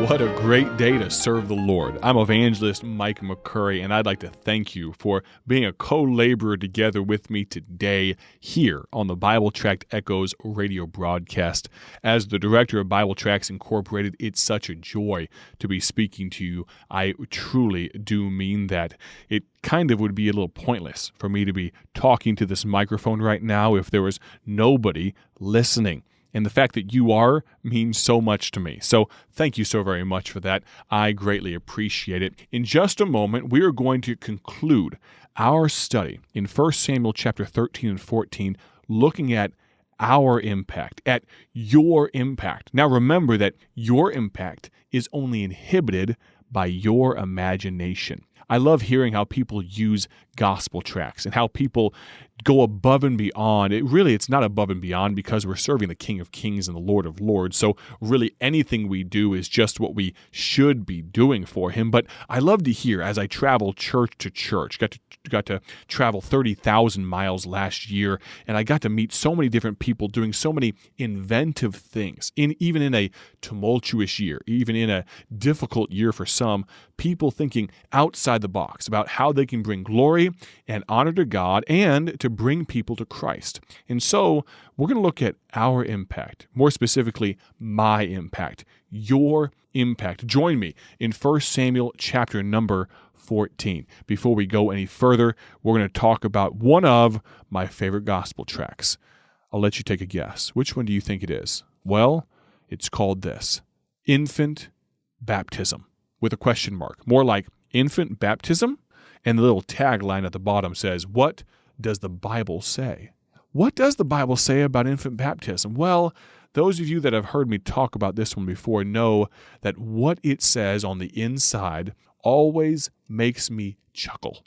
What a great day to serve the Lord. I'm evangelist Mike McCurry, and I'd like to thank you for being a co-laborer together with me today here on the Bible Tract Echoes radio broadcast. As the director of Bible Tracts Incorporated, it's such a joy to be speaking to you. I truly do mean that. It kind of would be a little pointless for me to be talking to this microphone right now if there was nobody listening. And the fact that you are means so much to me. So thank you so very much for that. I greatly appreciate it. In just a moment, we are going to conclude our study in 1 Samuel chapter 13 and 14, looking at our impact, at your impact. Now remember that your impact is only inhibited by your imagination. I love hearing how people use gospel tracts and how people go above and beyond. It's not above and beyond because we're serving the King of Kings and the Lord of Lords. So really anything we do is just what we should be doing for him. But I love to hear as I travel church to church, got to travel 30,000 miles last year, and I got to meet so many different people doing so many inventive things. Even in a tumultuous year, even in a difficult year for some, people thinking outside the box about how they can bring glory and honor to God and to bring people to Christ. And so we're going to look at our impact, more specifically, my impact, your impact. Join me in 1 Samuel chapter number 14. Before we go any further, we're going to talk about one of my favorite gospel tracts. I'll let you take a guess. Which one do you think it is? Well, it's called this, Infant Baptism, with a question mark. More like infant baptism, and the little tagline at the bottom says, what does the Bible say? What does the Bible say about infant baptism? Well, those of you that have heard me talk about this one before know that what it says on the inside always makes me chuckle.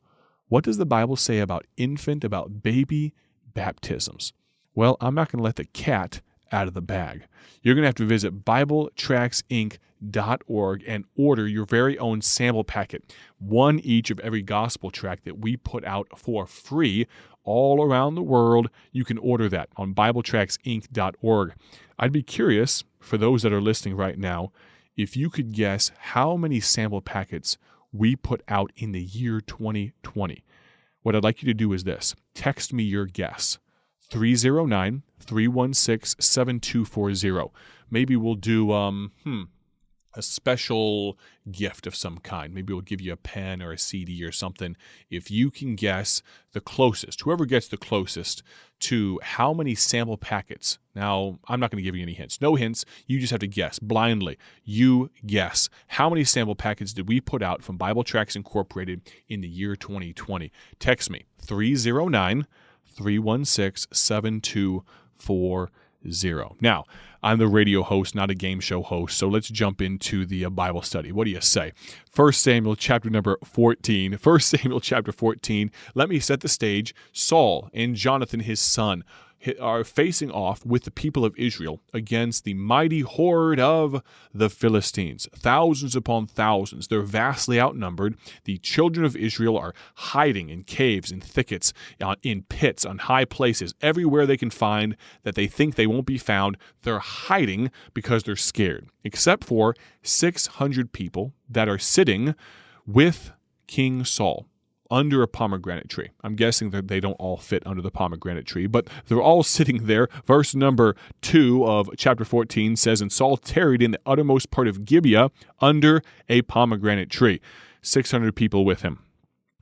What does the Bible say about baby baptisms? Well, I'm not going to let the cat out of the bag. You're going to have to visit BibleTractsInc.org and order your very own sample packet, one each of every gospel tract that we put out for free all around the world. You can order that on BibleTractsInc.org. I'd be curious, for those that are listening right now, if you could guess how many sample packets we put out in the year 2020. What I'd like you to do is this. Text me your guess. 309-316-7240. Maybe we'll do a special gift of some kind. Maybe we'll give you a pen or a CD or something. If you can guess the closest, whoever gets the closest to how many sample packets. Now, I'm not going to give you any hints. No hints. You just have to guess blindly. You guess. How many sample packets did we put out from Bible Tracts Incorporated in the year 2020? Text me 309-316-7240. Now, I'm the radio host, not a game show host, so let's jump into the Bible study. What do you say? 1 Samuel chapter number 14. 1 Samuel chapter 14. Let me set the stage. Saul and Jonathan, his son, are facing off with the people of Israel against the mighty horde of the Philistines. Thousands upon thousands. They're vastly outnumbered. The children of Israel are hiding in caves, in thickets, in pits, on high places. Everywhere they can find that they think they won't be found, they're hiding because they're scared. Except for 600 people that are sitting with King Saul under a pomegranate tree. I'm guessing that they don't all fit under the pomegranate tree, but they're all sitting there. Verse number 2 of chapter 14 says, and Saul tarried in the uttermost part of Gibeah under a pomegranate tree. 600 people with him.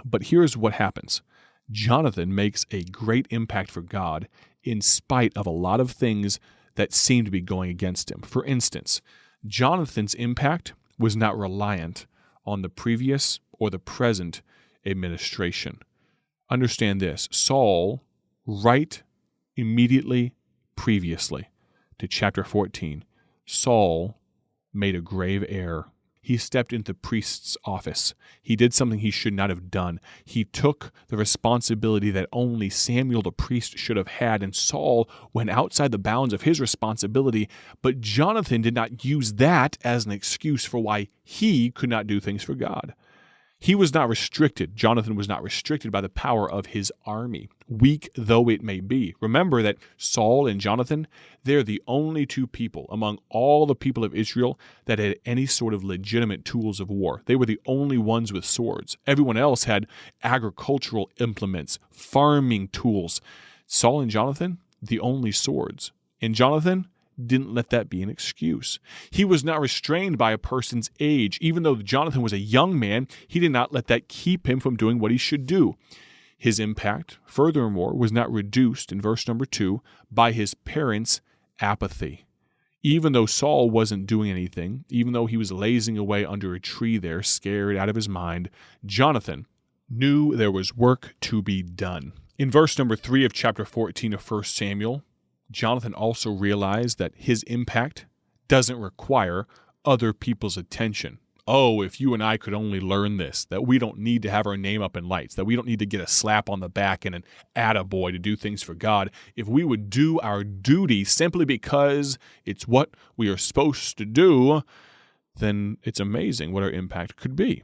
But here's what happens. Jonathan makes a great impact for God in spite of a lot of things that seem to be going against him. For instance, Jonathan's impact was not reliant on the previous or the present administration. Understand this. Saul, right immediately previously to chapter 14, Saul made a grave error. He stepped into the priest's office. He did something he should not have done. He took the responsibility that only Samuel the priest should have had, and Saul went outside the bounds of his responsibility, but Jonathan did not use that as an excuse for why he could not do things for God. He was not restricted. Jonathan was not restricted by the power of his army, weak though it may be. Remember that Saul and Jonathan, they're the only two people among all the people of Israel that had any sort of legitimate tools of war. They were the only ones with swords. Everyone else had agricultural implements, farming tools. Saul and Jonathan, the only swords. And Jonathan didn't let that be an excuse. He was not restrained by a person's age. Even though Jonathan was a young man, he did not let that keep him from doing what he should do. His impact, furthermore, was not reduced, in verse number 2, by his parents' apathy. Even though Saul wasn't doing anything, even though he was lazing away under a tree there, scared out of his mind, Jonathan knew there was work to be done. In verse number 3 of chapter 14 of 1 Samuel, Jonathan also realized that his impact doesn't require other people's attention. Oh, if you and I could only learn this, that we don't need to have our name up in lights, that we don't need to get a slap on the back and an attaboy to do things for God. If we would do our duty simply because it's what we are supposed to do, then it's amazing what our impact could be.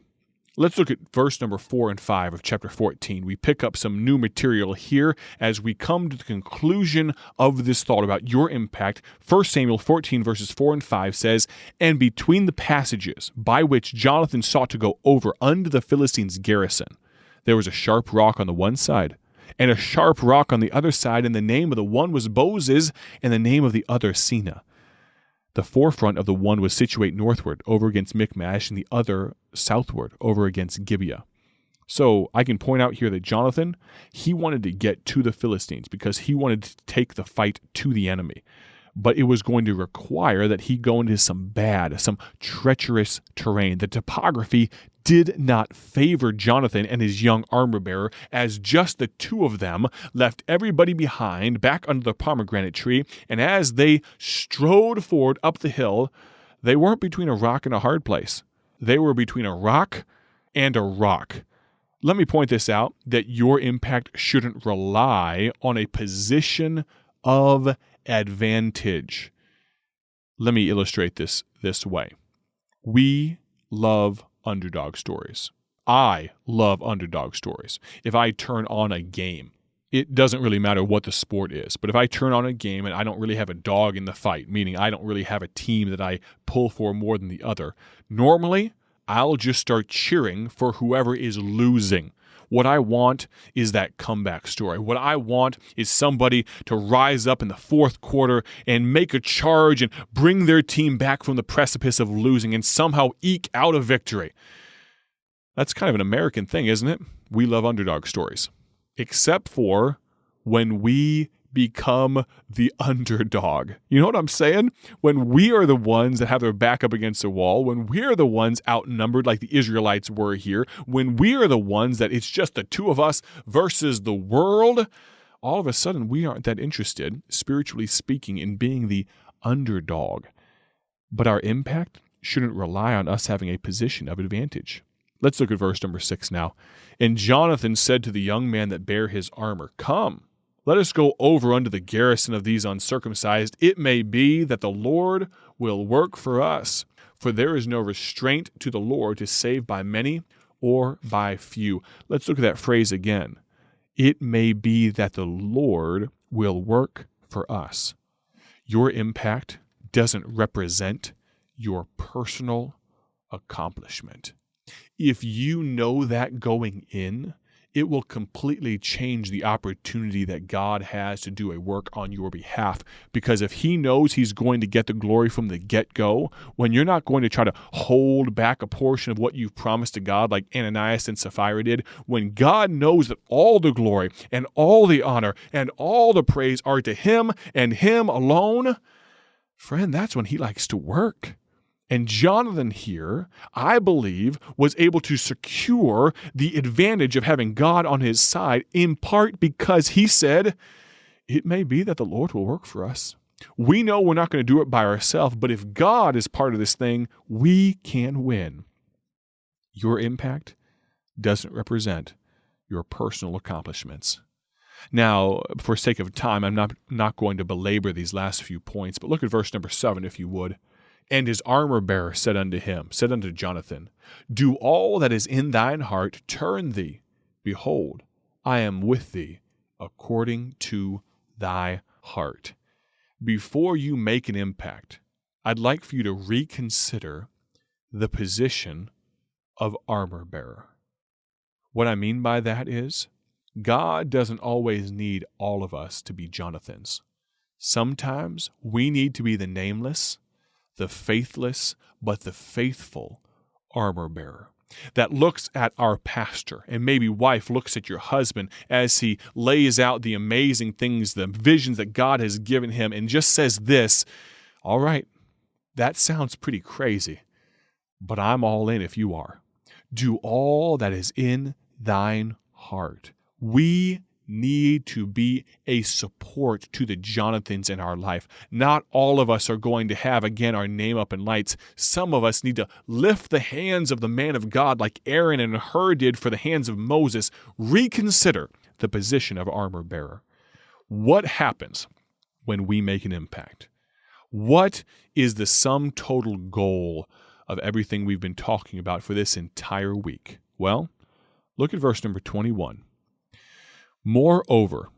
Let's look at verse number 4 and 5 of chapter 14. We pick up some new material here as we come to the conclusion of this thought about your impact. 1 Samuel 14 verses 4 and 5 says, "And between the passages by which Jonathan sought to go over unto the Philistines' garrison, there was a sharp rock on the one side, and a sharp rock on the other side, and the name of the one was Bozez, and the name of the other Sina. The forefront of the one was situate northward, over against Michmash, and the other southward, over against Gibeah." So I can point out here that Jonathan, he wanted to get to the Philistines because he wanted to take the fight to the enemy. But it was going to require that he go into some treacherous terrain. The topography did not favor Jonathan and his young armor-bearer, as just the two of them left everybody behind back under the pomegranate tree, and as they strode forward up the hill, they weren't between a rock and a hard place. They were between a rock and a rock. Let me point this out, that your impact shouldn't rely on a position of advantage. Let me illustrate this way. We love underdog stories. I love underdog stories. If I turn on a game, it doesn't really matter what the sport is, but if I turn on a game and I don't really have a dog in the fight, meaning I don't really have a team that I pull for more than the other, normally I'll just start cheering for whoever is losing. What I want is that comeback story. What I want is somebody to rise up in the fourth quarter and make a charge and bring their team back from the precipice of losing and somehow eke out a victory. That's kind of an American thing, isn't it? We love underdog stories. Except for when we become the underdog. You know what I'm saying? When we are the ones that have their back up against the wall, when we're the ones outnumbered like the Israelites were here, when we are the ones that it's just the two of us versus the world, all of a sudden we aren't that interested, spiritually speaking, in being the underdog. But our impact shouldn't rely on us having a position of advantage. Let's look at verse number 6 now. "And Jonathan said to the young man that bare his armor, Come, let us go over unto the garrison of these uncircumcised. It may be that the Lord will work for us. For there is no restraint to the Lord to save by many or by few." Let's look at that phrase again. It may be that the Lord will work for us. Your impact doesn't represent your personal accomplishment. If you know that going in, it will completely change the opportunity that God has to do a work on your behalf. Because if he knows he's going to get the glory from the get-go, when you're not going to try to hold back a portion of what you've promised to God like Ananias and Sapphira did, when God knows that all the glory and all the honor and all the praise are to him and him alone, friend, that's when he likes to work. And Jonathan here, I believe, was able to secure the advantage of having God on his side, in part because he said, it may be that the Lord will work for us. We know we're not going to do it by ourselves, but if God is part of this thing, we can win. Your impact doesn't represent your personal accomplishments. Now, for sake of time, I'm not going to belabor these last few points, but look at verse number 7, if you would. And his armor-bearer said unto Jonathan, Do all that is in thine heart, turn thee. Behold, I am with thee, according to thy heart. Before you make an impact, I'd like for you to reconsider the position of armor-bearer. What I mean by that is, God doesn't always need all of us to be Jonathans. Sometimes we need to be the nameless, the faithless, but the faithful armor-bearer that looks at our pastor, and maybe wife looks at your husband as he lays out the amazing things, the visions that God has given him, and just says this, all right, that sounds pretty crazy, but I'm all in if you are. Do all that is in thine heart. We need to be a support to the Jonathans in our life. Not all of us are going to have, again, our name up in lights. Some of us need to lift the hands of the man of God like Aaron and Hur did for the hands of Moses. Reconsider the position of armor bearer. What happens when we make an impact? What is the sum total goal of everything we've been talking about for this entire week? Well, look at verse number 21. Moreover,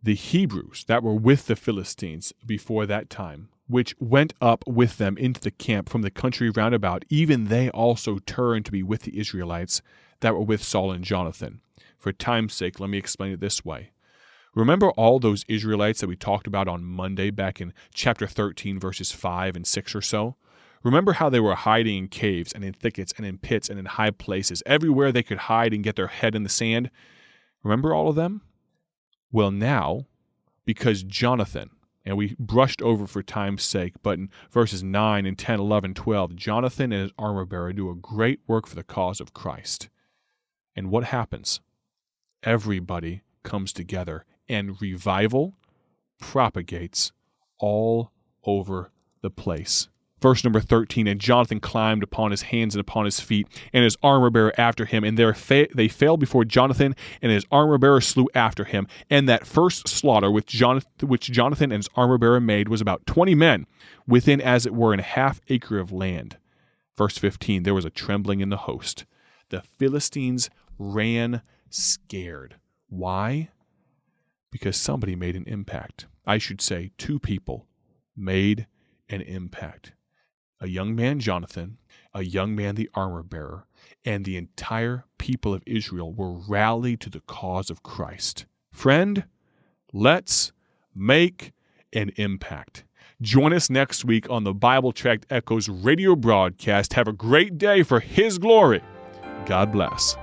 the Hebrews that were with the Philistines before that time, which went up with them into the camp from the country round about, even they also turned to be with the Israelites that were with Saul and Jonathan. For time's sake, let me explain it this way. Remember all those Israelites that we talked about on Monday back in chapter 13, verses 5 and 6 or so? Remember how they were hiding in caves and in thickets and in pits and in high places, everywhere they could hide and get their head in the sand? Remember all of them? Well, now, because Jonathan, and we brushed over for time's sake, but in verses 9 and 10, 11, 12, Jonathan and his armor-bearer do a great work for the cause of Christ. And what happens? Everybody comes together, and revival propagates all over the place. Verse number 13, and Jonathan climbed upon his hands and upon his feet, and his armor-bearer after him, and they fell before Jonathan, and his armor-bearer slew after him. And that first slaughter which Jonathan and his armor-bearer made was about 20 men, within as it were an half acre of land. Verse 15, there was a trembling in the host. The Philistines ran scared. Why? Because somebody made an impact. I should say 2 people made an impact. A young man, Jonathan, a young man, the armor-bearer, and the entire people of Israel were rallied to the cause of Christ. Friend, let's make an impact. Join us next week on the Bible Tract Echoes radio broadcast. Have a great day for His glory. God bless.